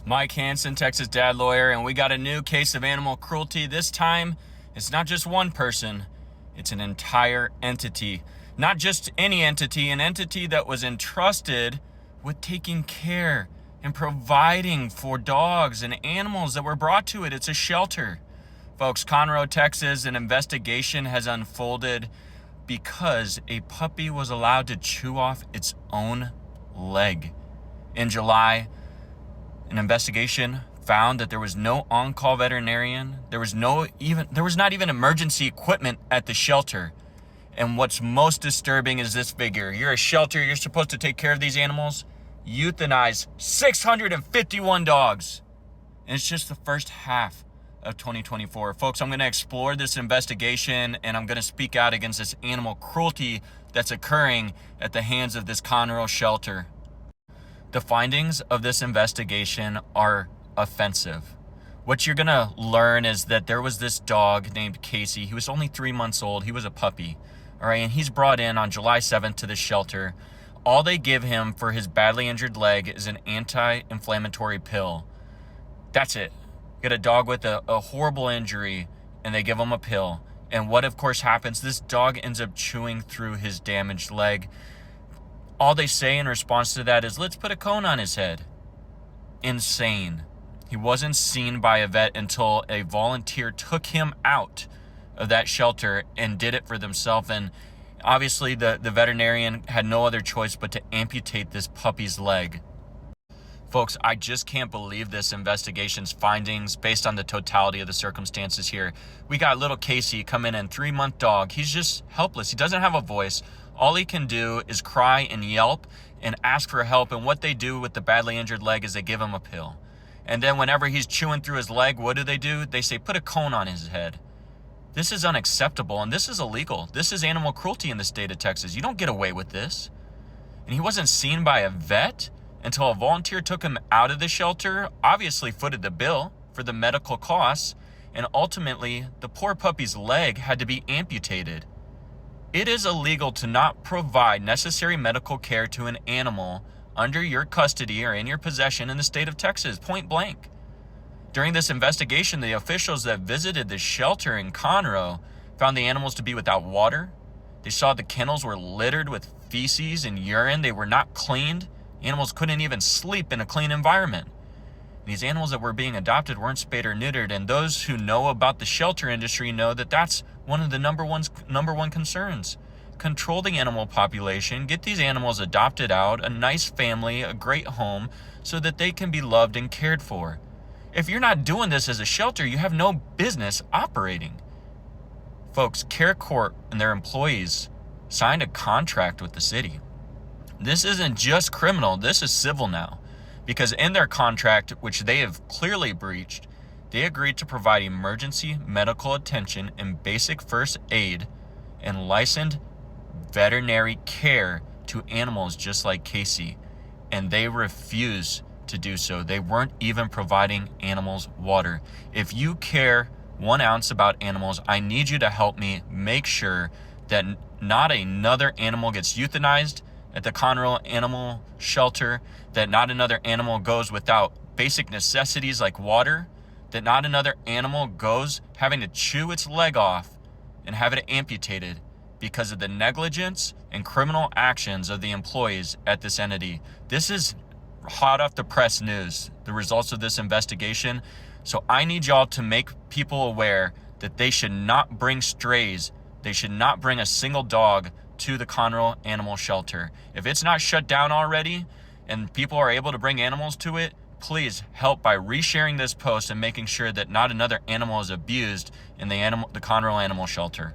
Mike Hansen, Texas dad lawyer, and we got a new case of animal cruelty. This time, it's not just one person, it's an entire entity. Not just any entity, an entity that was entrusted with taking care and providing for dogs and animals that were brought to it. It's a shelter. Folks, Conroe, Texas, an investigation has unfolded because a puppy was allowed to chew off its own leg. In July, an investigation found that there was no on-call veterinarian. There was not even emergency equipment at the shelter. And what's most disturbing is this figure. You're a shelter, you're supposed to take care of these animals. Euthanize 651 dogs. And it's just the first half of 2024. Folks, I'm going to explore this investigation and I'm going to speak out against this animal cruelty that's occurring at the hands of this Conroe shelter. The findings of this investigation are offensive. What you're going to learn is that there was this dog named Casey. He was only 3 months old. He was a puppy. All right, and he's brought in on July 7th to the shelter. All they give him for his badly injured leg is an anti-inflammatory pill. That's it. You got a dog with a horrible injury, and they give him a pill. And what, of course, happens? This dog ends up chewing through his damaged leg. All they say in response to that is, let's put a cone on his head. Insane. He wasn't seen by a vet until a volunteer took him out of that shelter and did it for themselves. And obviously the veterinarian had no other choice but to amputate this puppy's leg. Folks, I just can't believe this investigation's findings based on the totality of the circumstances here. We got little Casey come in, 3-month dog. He's just helpless. He doesn't have a voice. All he can do is cry and yelp and ask for help. And what they do with the badly injured leg is they give him a pill. And then whenever he's chewing through his leg, what do? They say, put a cone on his head. This is unacceptable and this is illegal. This is animal cruelty in the state of Texas. You don't get away with this. And he wasn't seen by a vet until a volunteer took him out of the shelter, obviously footed the bill for the medical costs, and ultimately the poor puppy's leg had to be amputated. It is illegal to not provide necessary medical care to an animal under your custody or in your possession in the state of Texas, point blank. During this investigation, the officials that visited the shelter in Conroe found the animals to be without water. They saw the kennels were littered with feces and urine. They were not cleaned. Animals couldn't even sleep in a clean environment. These animals that were being adopted weren't spayed or neutered, and those who know about the shelter industry know that that's one of the number one concerns. Control the animal population, get these animals adopted out, a nice family, a great home, so that they can be loved and cared for. If you're not doing this as a shelter, you have no business operating. Folks, Care Court and their employees signed a contract with the city. This isn't just criminal, this is civil now. Because in their contract, which they have clearly breached, they agreed to provide emergency medical attention and basic first aid and licensed veterinary care to animals just like Casey. And they refused to do so. They weren't even providing animals water. If you care 1 ounce about animals, I need you to help me make sure that not another animal gets euthanized at the Conroe Animal Shelter, that not another animal goes without basic necessities like water, that not another animal goes having to chew its leg off and have it amputated because of the negligence and criminal actions of the employees at this entity. This is hot off the press news, the results of this investigation. So I need y'all to make people aware that they should not bring strays. They should not bring a single dog to the Conroe Animal Shelter. If it's not shut down already and people are able to bring animals to it, please help by resharing this post and making sure that not another animal is abused in the Conroe Animal Shelter.